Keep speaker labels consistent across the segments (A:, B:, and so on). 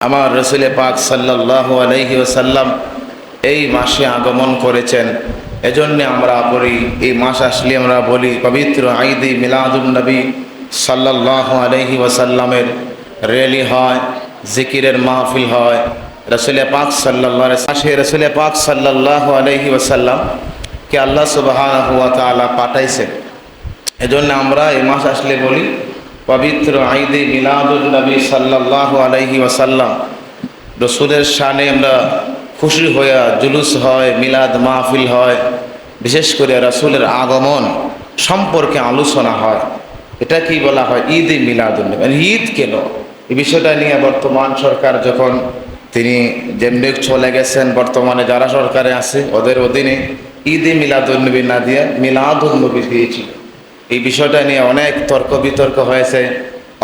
A: আমার রসুল পাক সাল্লাল্লাহু আলাইহি ওয়াসাল্লাম এই মাসে আগমন করেছেন। এজন্য আমরা বলি, এই মাস আসলে আমরা বলি পবিত্র ঈদে মিলাদুন নবী সাল্লাল্লাহু আলাইহি ওয়াসাল্লামের র্যালি হয়, জিকিরের মাহফিল হয়। রসুল পাক সাল্লাল্লাহু আলাইহি ওয়াসাল্লাম রসুল পাক সাল্লাল্লাহু আলাইহি ওয়াসাল্লাম কে আল্লাহ সুবহানাহু ওয়া তাআলা পাঠাইছেন। এজন্য আমরা এই মাস আসলে বলি পবিত্র ঈদে মিলাদুন নবী সাল্লাল্লাহু আলাইহি ওয়াসাল্লাম। রসুলের শানে আমরা খুশি হইয়া জুলুস হয়, মিলাদ মাহফিল হয়, বিশেষ করে রসুলের আগমন সম্পর্কে আলোচনা হয়। এটা কি বলা হয়? ঈদে মিলাদুন নবী। ঈদ কেন? এই বিষয়টা নিয়ে বর্তমান সরকার যখন তিনি যেমনি চলে গেছেন, বর্তমানে যারা সরকারে আছে ওদের অধীনে ঈদে মিলাদুন নবী না দিয়ে মিলাদুন নবী দিয়েছিল। এই বিষয়টা নিয়ে অনেক তর্ক বিতর্ক হয়েছে,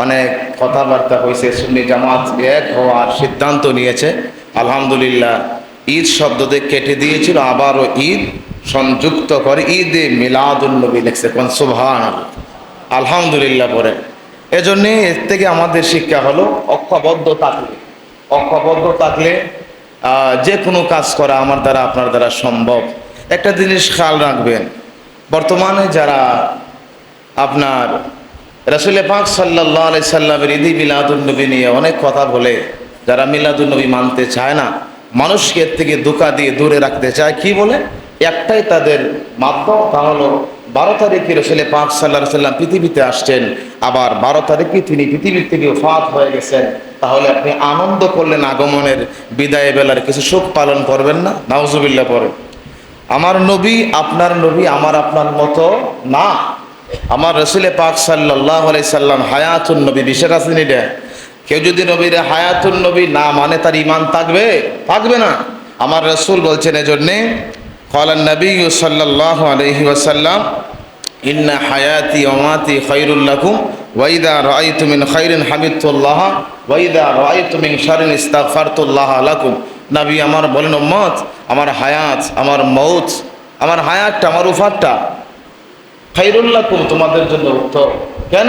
A: অনেক কথাবার্তা হয়েছে। সুন্নি জামাত এক হওয়ার সিদ্ধান্ত নিয়েছে। আলহামদুলিল্লাহ, ঈদ শব্দতে কেটে দিয়েছিল, আবারও ঈদ সংযুক্ত করে ঈদে মিলাদুন নবী লিখছে। কোন সুবহানাল্লাহ, আলহামদুলিল্লাহ পরে। এজন্যে এর থেকে আমাদের শিক্ষা হলো ঐক্যবদ্ধ থাকলে যে কোনো কাজ করা আমার দ্বারা আপনার দ্বারা সম্ভব। একটা জিনিস খেয়াল রাখবেন, বর্তমানে যারা আপনার রাসূল পাক সাল্লাল্লাহু আলাইহি সাল্লামের ঈদে মিলাদুন নবী নিয়ে অনেক কথা বলে, যারা মিলাদুন নবী মানতে চায় না, মানুষকে এর থেকে ধোঁকা দিয়ে দূরে রাখতে চায়, কি বলে? একটাই তাদের মাধ্যম, তা হলো 12 তারিখে রাসূল পাক সাল্লাল্লাহু আলাইহি সাল্লাম পৃথিবীতে আসছেন, আবার 12 তারিখে তিনি পৃথিবীর থেকে ওফাত হয়ে গেছেন। তাহলে আপনি আনন্দ করলেন আগমনের, বিদায় বেলার কিছু শোক পালন করবেন না? নাউজুবিল্লাহ পড়ে। আমার নবী আপনার নবী আমার আপনার মতো না। আমার রসুল পাক সাল্লাল্লাহু আলাইহি সাল্লাম হায়াতুন নবী, বিশ্বাস আছে এটা? কেউ যদি নবীর হায়াতুন নবী না মানে তার ঈমান থাকবে না। আমার রসুল বলছেন এজন্যে, ক্বালান নবী সাল্লাল্লাহু আলাইহি ওয়াসাল্লাম ইন্না হায়াতি ওয়া মামাতি খায়রুল লাকুম ওয়া ইযা রাআইতু মিন খায়রিন হামিদতুল্লাহ ওয়া ইযা রাআইতু মিন শাররিন ইস্তাগফারতুল্লাহ লাকুম। নবী আমার বলেন, উম্মত, আমার হায়াত, আমার মউত, আমার হায়াতটা, আমার ওফাতটা খায়রুল লাকুম, তোমাদের জন্য উত্তম। কেন?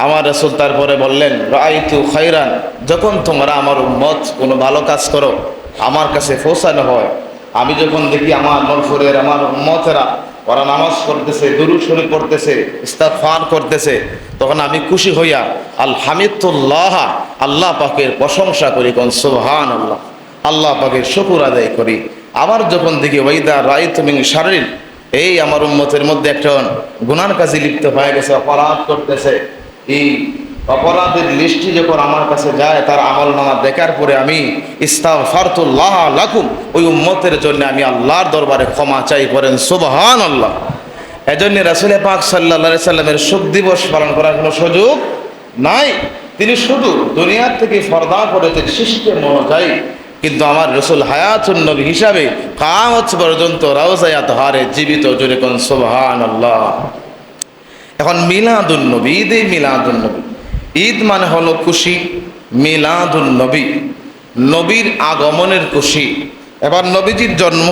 A: আমার রাসূল তারপরে বললেন, রাআইতু খায়রান, যখন তোমরা আমার উম্মত কোনো ভালো কাজ করো আমার কাছে পৌঁছানো হয়, আমি যখন দেখি আমার নরফুরের আমার উম্মতেরা ওরা নামাজ পড়তেছে, দুরূদ শরীফ পড়তেছে, ইস্তিগফার করতেছে, তখন আমি খুশি হইয়া আলহামিদুল্লাহ, আল্লাহ পাকের প্রশংসা করি। কোন সুবহানাল্লাহ, আল্লাহ পাকের শুকর আদায় করি। আবার যখন দেখি ওয়াইদা রাআইতু মিন শাররিন, এই আমার উম্মতের মধ্যে একজন গুনার কাজে লিপ্ত হয়ে গেছে, অপরাধ করতেছে, এই অপরাধের লিস্টটি যখন আমার কাছে যায়, তার আমলনামা দেখার পরে আমি ইস্তাগফারতুল্লাহ লাকুম, ওই উম্মতের জন্য আমি আল্লাহর দরবারে ক্ষমা চাই। করেন সুবহানাল্লাহ। এজন্য রাসূল পাক সাল্লাল্লাহু আলাইহি সাল্লামের শোক দিবস পালন করার কোনো সুযোগ নাই। তিনি শুধু দুনিয়ার থেকে পর্দা করেছেন সিস্টেম অনুযায়ী, কিন্তু আমার রসুল হায়াতুন নবী হিসাবে কিয়ামত পর্যন্ত রওজায়ে আতহারে জীবিত। জোরে কোন সুবহানাল্লাহ। এখন মিলাদুন নবী, ঈদে মিলাদুন নবী, ঈদ মানে হলো খুশি, মিলাদুন নবী নবীর আগমনের খুশি। এবার নবীজির জন্ম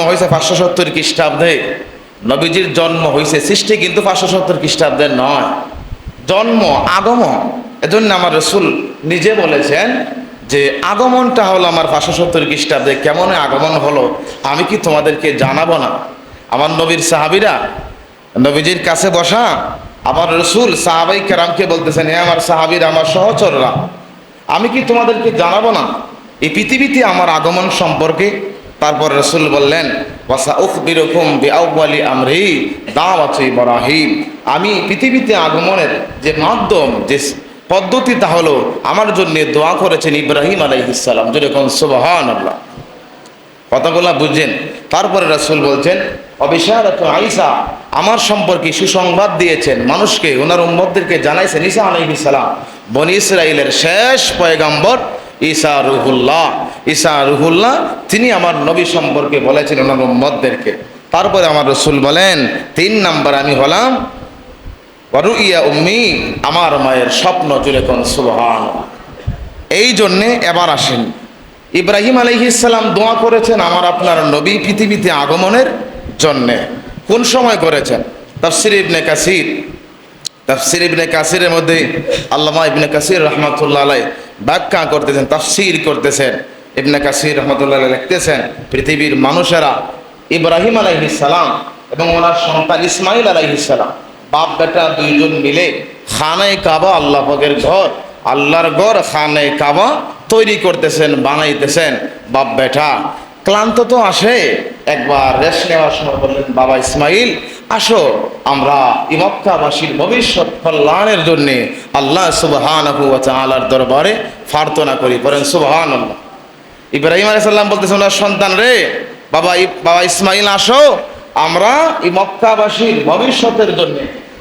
A: হয়েছে 570 খ্রিস্টাব্দে। নবীজির জন্ম হয়েছে, সৃষ্টি কিন্তু 570 খ্রিস্টাব্দে নয়, জন্ম আগমন। এজন্য আমার রসুল নিজে বলেছেন যে আগমনটা হলো আমার 570 খ্রিস্টাব্দে। কেমন আগমন হলো আমি কি তোমাদেরকে জানাবো না? আমার নবীর সাহাবীরা নবীজির কাছে বসা, আমার রসুল সাহাবাই কেরামকে বলতেছেন, হে আমার সাহাবীরা, আমার সহচররা, আমি কি তোমাদেরকে জানাবো না এই পৃথিবীতে আমার আগমন সম্পর্কে? তারপর রসুল বললেন, ওয়াসা উখবিরুকুম বিআউয়ালি আমরি দাওয়াতু ইব্রাহিম, আমি পৃথিবীতে আগমনের যে মাধ্যম, যে পদ্ধতি, তা হলো আমার জন্য দোয়া করেছেন ইব্রাহিম আলাইহিস সালাম। যেরকম সুবহানাল্লাহ, কথাগুলা বুঝছেন? তারপরে রাসূল বলছেন, অবিশারাতু ঈসা, আমার সম্পর্কে সুসংবাদ দিয়েছেন মানুষকে, ওনার উম্মতদেরকে জানাইছেন ঈসা আলাইহিস সালাম, বনি ইসরাইলের শেষ পয়গাম্বর ঈসা রুহুল্লাহ, তিনি আমার নবী সম্পর্কে বলেছেন ওনার উম্মতদেরকে। তারপরে আমার রাসূল বলেন, 3 নাম্বার আমি হলাম ওয়ারুইয়া উম্মি, আমার মায়ের স্বপ্ন। জুড়ে কোন সুবহানাল্লাহ। এই জন্যে এবার আসেন, ইব্রাহিম আলাইহিস সালাম দোয়া করেছেন আমার আপনার নবী পৃথিবীতে আগমনের জন্যে। কোন সময় করেছেন? তাফসীর ইবনে কাসির তাফসীর ইবনে কাসিরের মধ্যে আল্লামা ইবনে কাসির রাহমাতুল্লাহ আলাইহি ব্যাখ্যা করতেছেন, তাফসীর করতেছেন। ইবনে কাসির রাহমাতুল্লাহ আলাইহি লিখতেছেন, পৃথিবীর মানুষেরা ইব্রাহিম আলাইহিস সালাম এবং ওনার সন্তান ইসমাইল আলাইহিস সালাম বাপ বেটা দুইজন মিলে খানায়ে কাবা, আল্লাহ পাকের ঘর, আল্লাহর ঘর খানায়ে কাবা তৈরি করতেছেন, বানাইতেছেন। বাপ বেটা ক্লান্ত তো আসে, একবার রেস্ট নেওয়ার সময় বললেন, বাবা ইসমাইল আসো, আমরা এই মক্কাবাসীর ভবিষ্যৎ কল্যাণের জন্য আল্লাহ সুবহানাহু ওয়া তাআলার দরবারে প্রার্থনা করি। বলেন সুবহানাল্লাহ। ইব্রাহিম আলাইহিস সালাম বলতেছেন ওনার সন্তান রে, বাবা ইসমাইল আসো, আমরা এই মক্কাবাসীর ভবিষ্যতের জন্য,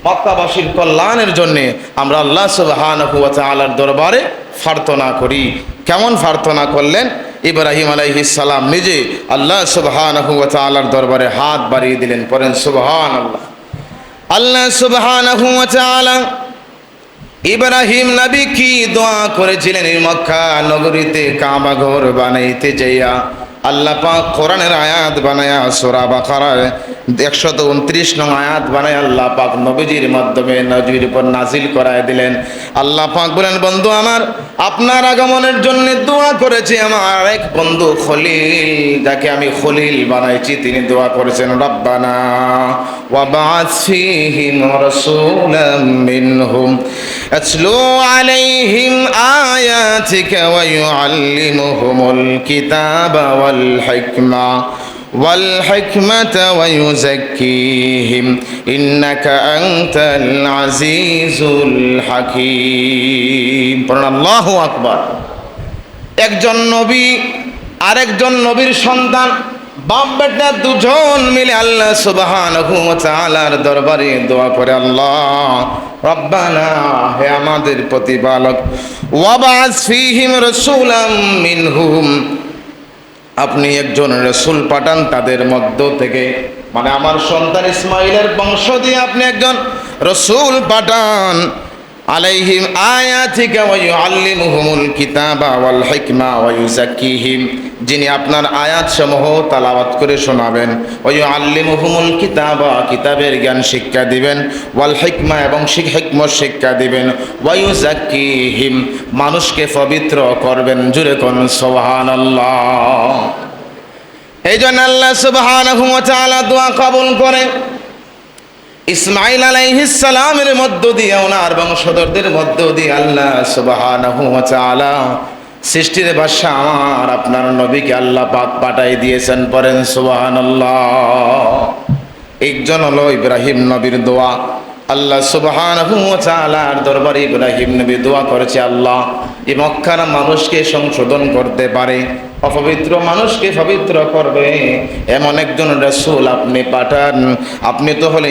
A: মক্কাবাসীর কল্যাণের জন্য আমরা আল্লাহ সুবহানাহু ওয়া তাআলার দরবারে প্রার্থনা করি। কেমন প্রার্থনা করলেন? ইব্রাহিম আলাইহিস সালাম নিজে আল্লাহ সুবহানাহু ওয়া তাআলার দরবারে হাত বাড়িয়ে দিলেন। পড়েন সুবহানাল্লাহ। আল্লাহ সুবহানাহু ওয়া তাআলা ইব্রাহিম নবী কি দোয়া করেছিলেন এই মক্কা নগরীতে কাবা ঘর বানাইতে যাইয়া? আল্লাহ পাক কোরআনের আয়াত বানায়া সূরা বাকারায় 129 নং আয়াত বানায় আল্লাহ পাক নবীজির মাধ্যমে নবীর উপর নাজিল করায় দিলেন। আল্লাহ পাক বলেন, বন্ধু আমার আপনার আগমনের জন্য দোয়া করেছে আমার এক বন্ধু খলিল, যাকে আমি খলিল বানাইছি, তিনি দোয়া করেছেন, রব্বানা ওয়া বা'আথ ফীহিম রাসূলাম মিনহুম আতলু আলাইহিম আয়াতিকা ওয়া ইউআল্লিমুহুমুল কিতাবা والحكمة ويزكيهم إنك أنت العزيز الحكيم। আল্লাহু আকবার। একজন নবী আরেকজন নবীর সন্তান, বাপ বেটা দুজন মিলে আল্লাহ সুবহানাহু ওয়া তাআলার দরবারে দোয়া করে, আল্লাহ রব্বানা, হে আমাদের প্রতিপালক, ওয়াবা'আস ফীহিম রাসূলাম মিনহুম, আপনি একজন রাসূল পাঠান তাদের মধ্য থেকে, মানে আমার সন্তান ইসমাইলের বংশ দিয়ে আপনি একজন রাসূল পাঠান। আলাইহিম আয়াতিকা ওয়া ইউআল্লিমুহুমুল কিতাবা ওয়াল হিকমা ওয়া ইউযাক্কিহিম, যিনি আপনার আয়াতসমূহ তেলাওয়াত করে শোনাবেন, ওয়া ইউআল্লিমুহুমুল কিতাবা, কিতাবের জ্ঞান শিক্ষা দিবেন, ওয়াল হিকমা, এবং হিকমত শিক্ষা দিবেন, ওয়া ইউযাক্কিহিম, মানুষকে পবিত্র করবেন। জুরে কোন সুবহানাল্লাহ। এই জন্য আল্লাহ সুবহানাহু ওয়া তাআলা দোয়া কবুল করে ইসমাইল আলাইহিস সালামের মধ্য দিয়ে, ওনার বংশধরদের মধ্য দিয়ে আল্লাহ সুবহানাহু ওয়া তাআলা সৃষ্টির বাদশা আমার আপনার নবীকে আল্লাহ পাক পাঠাই দিয়েছেন। পড়েন সুবহানাল্লাহ। একজন হলো ইব্রাহিম নবীর দোয়া। আল্লাহ সুবহানাহু ওয়া তাআলার দরবারে ইব্রাহিম নবী দোয়া করেছে, আল্লাহ এই মক্কার মানুষকে সংশোধন করতে পারে, অপবিত্র মানুষকে পবিত্র করবে এমন একজন রাসূল আপনি পাঠান। আপনি তো হলে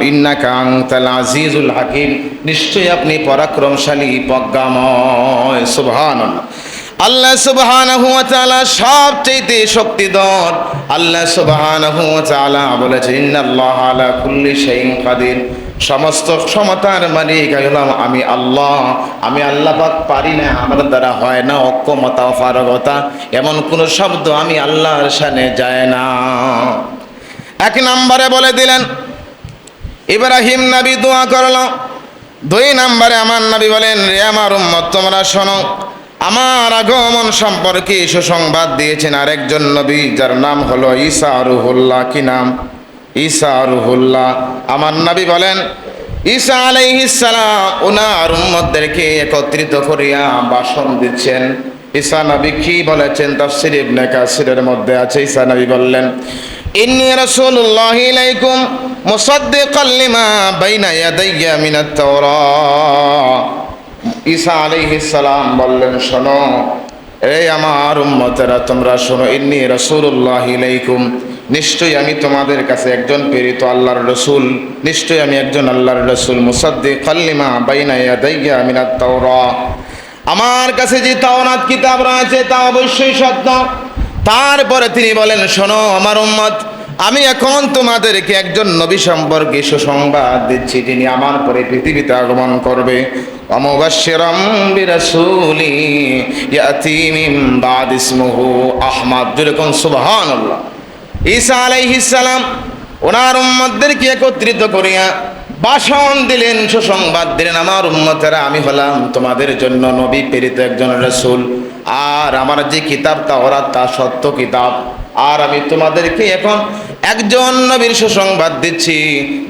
A: ইন্নাকা আনতাল আজিজুল হাকিম, নিশ্চয়ই আপনি পরাক্রমশালী প্রজ্ঞাময়। সুবহানাল্লাহ। আল্লাহ সুবহানাহু ওয়া তাআলা সবচেয়ে শক্তিধর। আল্লাহ সুবহানাহু ওয়া তাআলা বলেছেন, ইন্নাল্লাহা আলা কুল্লি শাইইন কাদির, সমস্ত ক্ষমতার মালিক হলাম আমি আল্লাহ। আমি আল্লাহ পাক পারি না, আমার দ্বারা হয় না, অক্ষমতা অপারগতা এমন কোন শব্দ আমি আল্লাহর শানে যায় না। এক নম্বরে বলে দিলেন ইব্রাহিম নবী দোয়া করল। দুই নম্বরে আমার নবী বলেন, রে আমার উম্মত তোমরা শোনো, আমার আগমন সম্পর্কে সুসংবাদ দিয়েছেন আরেকজন নবী, যার নাম হলো ঈসা রুহুল্লাহ। কি নাম? ঈসা রুহুল্লাহ। আমার নবী বলেন, ঈসা আলাইহিস সালাম ওনার উম্মতদেরকে একত্রিত করিয়া ভাষণ দিচ্ছেন। ঈসা নবী কি বলেছেন? তাফসীর ইবনে কাসিরের মধ্যে আছে, ঈসা নবী বললেন, ইন্নী রাসূলুল্লাহি ইলাইকুম মুসাদ্দিকাল লিমা বাইনা ইয়াদাইয়া মিনাত তাওরাত। ঈসা আলাইহিস সালাম বললেন, শোনো এই আমার উম্মতেরা, তোমরা শোনো, ইন্নী রাসূলুল্লাহি ইলাইকুম, নিশ্চয়ই আমি তোমাদের কাছে একজন প্রেরিত আল্লাহর রসুল, নিশ্চয়ই আমি একজন আল্লাহর রসুল। মুসাদ্দিকাল লিমা বাইনা ইয়াদাইয়া মিনাত তাওরাত, আমার কাছে যে তাওরাত কিতাব রয়েছে তা অবশ্যই সত্য। তারপরে তিনি বলেন, শোনো আমার উম্মত, আমি এখন তোমাদেরকে একজন নবী সম্পর্কে সুসংবাদ দিচ্ছি, যিনি আমার পরে পৃথিবীতে আগমন করবে। ওয়া মুবাশশিরাম বিরাসূলি ইয়াতি মিন বাদ ইসমুহু আহমদ। যেরকম সুবহানাল্লাহ। ঈসা আলাইহিস সালাম ওনার উম্মতদেরকে একত্রিত করিয়া ভাষণ দিলেন, সুসংবাদ দিলেন, আমার উম্মতেরা আমি হলাম তোমাদের জন্য নবী প্রেরিত একজন রাসূল, আর আমার যে কিতাব তাওরাত তা সত্য কিতাব, আর আমি তোমাদেরকে এখন একজন নবীর সুসংবাদ দিচ্ছি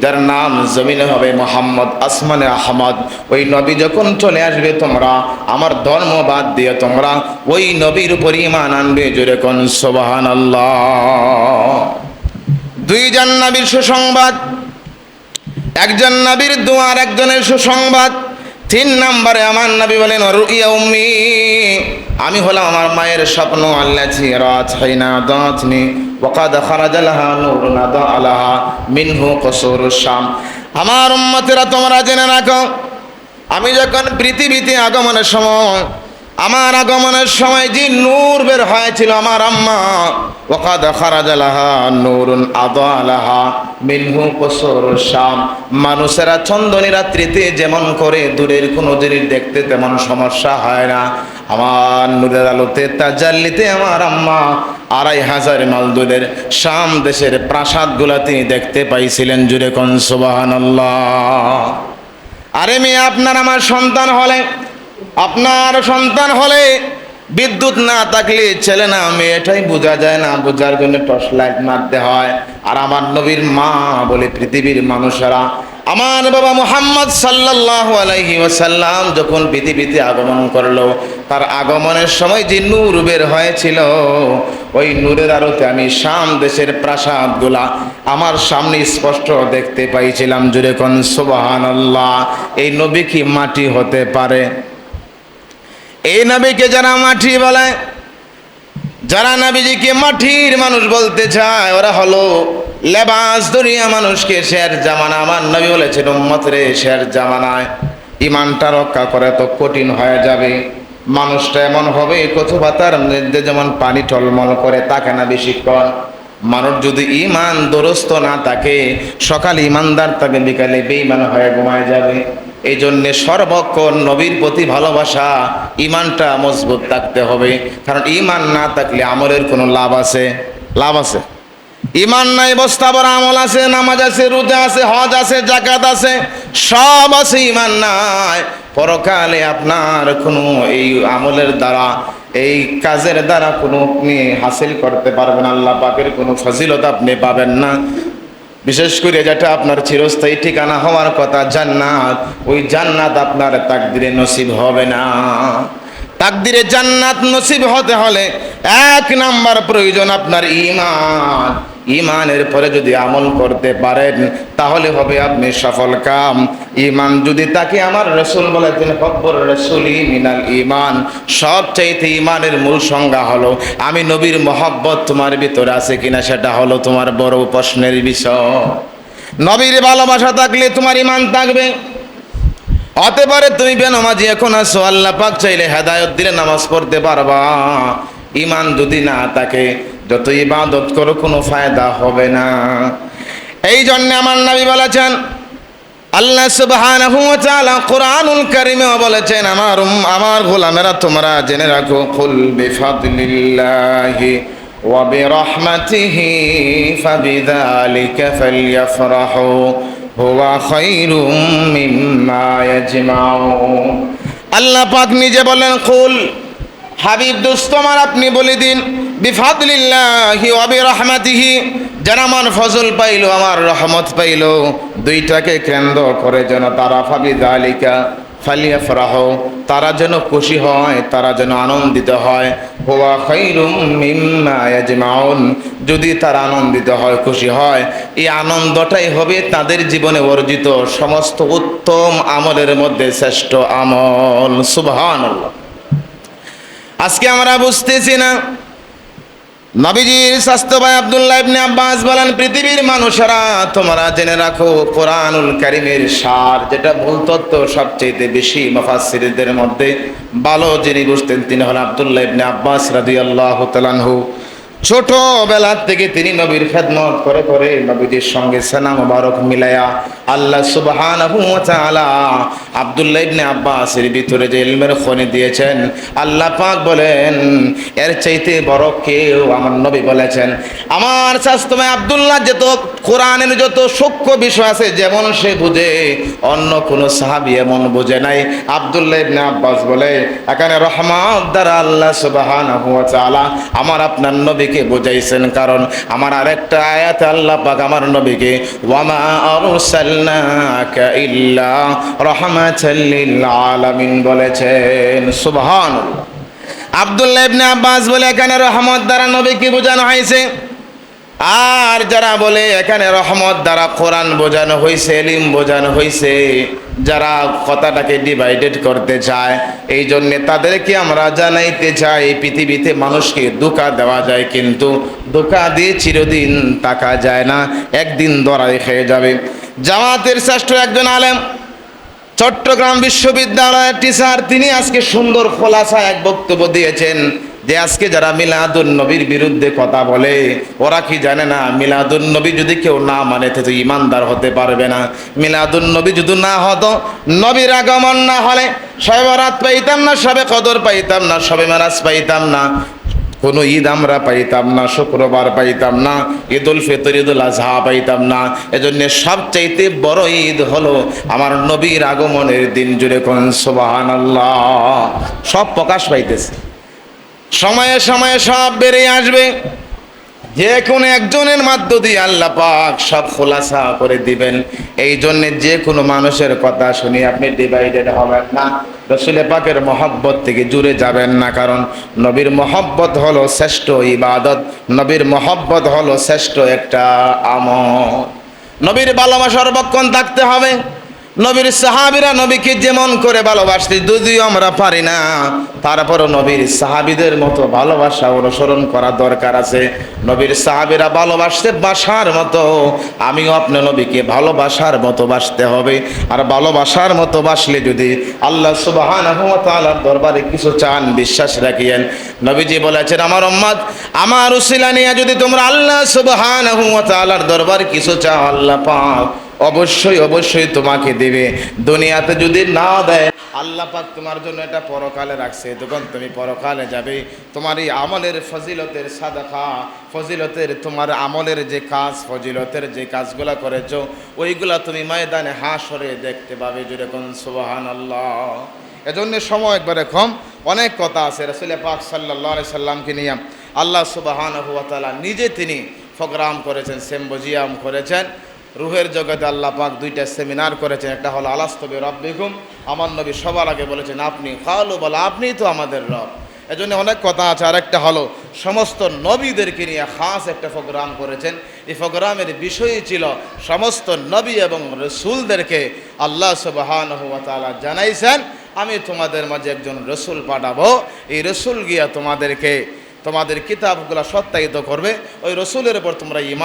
A: যার নাম জমিনে হবে মুহাম্মদ, আসমানে আহমদ। ওই নবী যখন চলে আসবে তোমরা আমার ধর্ম বাদ দিয়ে তোমরা ওই নবীর উপর ঈমান আনবে। জোরে কোন সুবহানাল্লাহ। দুইজন নবীর সুসংবাদ, একজন নবীর দুয়ার একজনের সুসংবাদ। 3 নম্বরে আমার নবী বলেন রুইয়া উম্মি, আমি হলাম আমার মায়ের স্বপ্ন। আল্লাহি রাত হাইনা দাতনি ওয়াকাদ খারাজা লাহা নূরুন আদা আলাহা মিনহু কসুরুশ শাম। আমার উম্মতেরা তোমরা জেনে রাখো, আমি যখন পৃথিবীতে আগমনের সময়, আমার আগমনের সময় যে নূর বের হয়েছিল আমার আম্মা, ওয়াকাদ খারাজা লাহা নূরুন আদা আলাহা মিনহু কসুরুশ শাম। মানুষেরা চন্দনী রাত্রিতে যেমন করে দূরের কোনো জিনিস দেখতে তেমন সমস্যা হয় না, আমার নূরের আলোতে তাজাল্লিতে আমার আম্মা 2500 মাইল দূরের শাম দেশের প্রাসাদগুলা তিনি দেখতে পাইছিলেন। জুড়ে কোন সুবহানাল্লাহ। আরে মেয়ে, আপনার আমার সন্তান হলে, আপনার সন্তান হলে বিদ্যুৎ না থাকলে ছেলে না মেয়ে এটাই বোঝা যায় না, বোঝার জন্য টর্চ লাইট মারতে হয়। আর আমার নবীর মা বলে পৃথিবীর মানুষেরা, আমার বাবা মুহাম্মদ সাল্লাল্লাহু আলাইহি ওয়াসাল্লাম যখন পৃথিবীতে আগমন করলো, তার আগমনের সময় যে নূর বের হয়েছিল, ওই নূরের আলোতে আমি শাম দেশের প্রাসাদগুলা আমার সামনে স্পষ্ট দেখতে পাইছিলাম। জুড়ে কোন সুবহানাল্লাহ। এই নবী কি মাটি হতে পারে? এই নবীকে যারা মাটি বলে, যারা নবীজিকে মাটির মানুষ বলতে চায়, ওরা হলো লেবাস দরিয়া মানুষকে শের জামানা। আমার নবী বলেছেন উম্মত রে, শের জামানায় ইমানটা রক্ষা করে তো কঠিন হয়ে যাবে। মানুষটা এমন হবে কথাবার্তার মধ্যে যেমন পানি টলমল করে, তাকে না বেশিক্ষণ। মানুষ যদি ইমান দুরস্ত না থাকে, সকালে ইমানদার থাকে, বিকালে বেঈমান হয়ে ঘুমায় যাবে। এই জন্যে সর্বক্ষণ নবীর প্রতি ভালোবাসা, ইমানটা মজবুত থাকতে হবে। কারণ ইমান না থাকলে আমলের কোনো লাভ আছে? লাভ আছে? ইমান নাই বস্তা ভরা আমল আছে, নামাজ আছে, রোজা আছে, হজ আছে, যাকাত আছে, সব আছে, ইমান নাই। পরকালে আপনার কোনো এই আমলের দ্বারা, এই কাজের দ্বারা কোনো আপনি হাসিল করতে পারবেন, আল্লাহ পাকের কোনো ফজিলত আপনি পাবেন না। বিশেষ করে যেটা আপনার চিরস্থায়ী ঠিকানা হওয়ার কথা জান্নাত, ওই জান্নাত আপনার তাকদিরে নসিব হবে না। তাকদিরে জান্নাত নসিব হতে হলে 1 নাম্বার প্রয়োজন আপনার ঈমান। ঈমানের পরে যদি আমল করতে পারেন তাহলে হবে আপনি সফল কাম। ঈমান যদি তাকে, আমার রাসূল বলেছেন হব্বুর রাসূলি মিনাল ঈমান, সবচাইতে ঈমানের মূল সংজ্ঞা হলো আমি নবীর মহব্বত তোমার ভিতরে আছে কিনা, সেটা হলো তোমার বড় প্রশ্নের বিষয়। নবীর ভালোবাসা থাকলে তোমার ঈমান থাকবে। হতে পারে তুমি বেনামাজি এখন আছো, আল্লাহ পাক চাইলে হেদায়েত দিলে নামাজ পড়তে পারবা। ঈমান যদি না থাকে, যত ইবাদত করো কোনো ফায়দা হবে না। এই জন্য আমার নবী বলেছেন, আল্লাহ সুবহানাহু ওয়া তাআলা কোরআনুল কারীমে বলেছেন, আমার গোলামেরা তোমরা জেনে রাখো, কুল বিফাদলিল্লাহি ওয়া বিরহমাতিহি ফাবিযালিকা ফালইফরাহু হুয়া খায়রুম মিম্মা ইয়াজমাউন। আল্লাহ পাক নিজে বলেন, কুল হাবিব দোস্ত আমার আপনি বলে দিন, বিফাদলিল্লাহি ওয়া বিরহমাতিহি, যারা আমার ফজল পাইলো, আমার রহমত পাইলো, দুইটাকে কেন্দ্র করে যেন তারা ফাবিযালিকা ফালিয়াফরাহু, তারা যেন খুশি হয়, তারা যেন আনন্দিত হয়। হুয়া খায়রুম মিম্মা ইয়াজমাউন, যদি তারা আনন্দিত হয়, খুশি হয়, এই আনন্দটাই হবে তাদের জীবনে অর্জিত সমস্ত উত্তম আমলের মধ্যে শ্রেষ্ঠ আমল। সুবহানাল্লাহ। আজকে আমরা বুঝতেছি না। নবীজির স্বাস্থ্য ভাই আব্দুল্লাহ ইবনে আব্বাস বলেন, পৃথিবীর মানুষেরা তোমরা জেনে রাখো, কোরআনুল কারীমের সার যেটা মূল তত্ত্ব সবচেয়ে বেশি মুফাসসিরদের মধ্যে ভালো যিনি বুঝতেন তিনি হলেন আব্দুল্লাহ ইবনে আব্বাস রাদিয়াল্লাহু তাআলা আনহু। ছোটবেলা থেকে তিনি নবীর খেদমত করে করে নবীজির সঙ্গে সানা মুবারক মিলায়া আল্লাহ সুবহানাহু ওয়া তাআলা আব্দুল্লাহ ইবনে আব্বাসের ভিতরে যে ইলমের খনি দিয়েছেন, আল্লাহ পাক বলেন এর চাইতে বড় কেউ আমার নবী বলেছেন। আমার স্বাস্থ্য ভাই আব্দুল্লাহ কোরআনের যত সূক্ষ্ম বিষয় আছে যেমন সে বুঝে, অন্য কোন সাহাবী এমন বুঝে নাই। আব্দুল্লাহ ইবনে আব্বাস বলে, এখানে রহমত দ্বারা আল্লাহ সুবহানাহু ওয়া তাআলা আমার আপনার নবীকে বুঝাইছেন, কারণ আমার আরেকটা আয়াতে আল্লাহ পাক আমার নবীকে ওয়ামা আরসালনাকা ইল্লা রাহমাতাল লিল আলামিন বলেছেন। সুবহানাল্লাহ। আব্দুল্লাহ ইবনে আব্বাস বলে এখানে রহমত দ্বারা নবীকে বোঝানো হয়েছে। আর যারা বলে এখানে রহমত দ্বারা কোরআন বোঝানো হয়েছে, ইলম বোঝানো হয়েছে, যারা কথাটাকে ডিভাইডেড করতে চায়, এই জন্যে তাদেরকে আমরা জানাইতে চাই পৃথিবীতে মানুষকে ধোঁকা দেওয়া যায়, কিন্তু ধোঁকা দিয়ে চিরদিন থাকা যায় না, একদিন ধরাই খেয়ে যাবে। জামাতের শ্রেষ্ঠ একজন আলেম, চট্টগ্রাম বিশ্ববিদ্যালয়ের টিচার, তিনি আজকে সুন্দর খোলাসা এক বক্তব্য দিয়েছেন যে আজকে যারা মিলাদুন নবীর বিরুদ্ধে কথা বলে, ওরা কি জানে না মিলাদুন নবী যদি কেউ না মানে তো ইমানদার হতে পারবে না। মিলাদুন নবী যদি না হতো, নবীর আগমন না হলে শবে বরাত পাইতাম না, শবে কদর পাইতাম না, শবে মেরাজ পাইতাম না, কোনো ঈদ আমরা পাইতাম না, শুক্রবার পাইতাম না, ঈদুল ফিতর, ঈদুল আজহা পাইতাম না। এজন্য সবচাইতে বড় ঈদ হলো আমার নবীর আগমনের দিন। জুড়ে কোন সুবহানাল্লাহ। সব প্রকাশ পাইতেছে, সময়ে সময়ে সব বেড়ে আসবে, যে কোনো একজনের মাধ্য দিয়ে আল্লাহ পাক সব খোলাসা করে দিবেন। এই জন্যে যে কোনো মানুষের কথা শুনি আপনি ডিভাইডেড হবেন না, রসুল পাকের মহব্বত থেকে জুড়ে যাবেন না, কারণ নবীর মহব্বত হলো শ্রেষ্ঠ ইবাদত, নবীর মহব্বত হলো শ্রেষ্ঠ একটা আমল। নবীর ভালোবাসা সর্বক্ষণ থাকতে হবে। নবীর সাহাবীরা নবীকে যেমন করে ভালোবাসতে, যদিও আমরা পারি না, তারপরও নবীর সাহাবীদের মতো ভালোবাসা অনুসরণ করা দরকার আছে। নবীর সাহাবীরা ভালোবাসতে বাসার মতো, আমিও আপনার নবীকে ভালোবাসার মতো বাসতে হবে। আর ভালোবাসার মতো বাসলে যদি আল্লাহ সুবহানাহু ওয়া তাআলার দরবারে কিছু চান, বিশ্বাস রাখিয়েন, নবীজি বলেছেন আমার উম্মত আমার উসিলা নিয়ে যদি তোমরা আল্লাহ সুবহানাহু ওয়া তাআলার দরবারে কিছু চাও, আল্লাহ পাক অবশ্যই অবশ্যই তোমাকে দেবে। দুনিয়াতে যদি না দেয়, আল্লাহ পাক তোমার জন্য এটা পরকালে রাখছে, তখন তুমি পরকালে যাবে। তোমার এই আমলের ফজিলতের সাদাকা, ফজিলতের তোমার আমলের যে কাজ, ফজিলতের যে কাজগুলা করেছো, ওইগুলা তুমি ময়দানে হাশরে দেখতে পাবে। যেরকম সুবহানাল্লাহ। এজন্য সময় একবারে কম, অনেক কথা আছে। রাসূল পাক সাল্লাল্লাহু আলাইহি সাল্লামকে নিয়ে আল্লাহ সুবহানাহু ওয়া তাআলা নিজে তিনি প্রোগ্রাম করেছেন, সিম্পোজিয়াম করেছেন। রুহের জগতে আল্লাহ পাক দুইটা সেমিনার করেছেন। একটা হলো আলাস্তু বিরাব্বিকুম, আমার নবী সবার আগে বলেছেন আপনি, কালু বলা আপনিই তো আমাদের রব। এজন্য অনেক কথা আছে। আর একটা হলো সমস্ত নবীদেরকে নিয়ে খাস একটা প্রোগ্রাম করেছেন। এই প্রোগ্রামের বিষয়ই ছিল সমস্ত নবী এবং রসুলদেরকে আল্লাহ সুবহানাহু ওয়া তাআলা জানাইছেন আমি তোমাদের মাঝে একজন রসুল পাঠাবো, এই রসুল গিয়া তোমাদের কিতাবগুলো সত্যায়িত করবে, ওই রসুলের উপর তোমরা ঈমান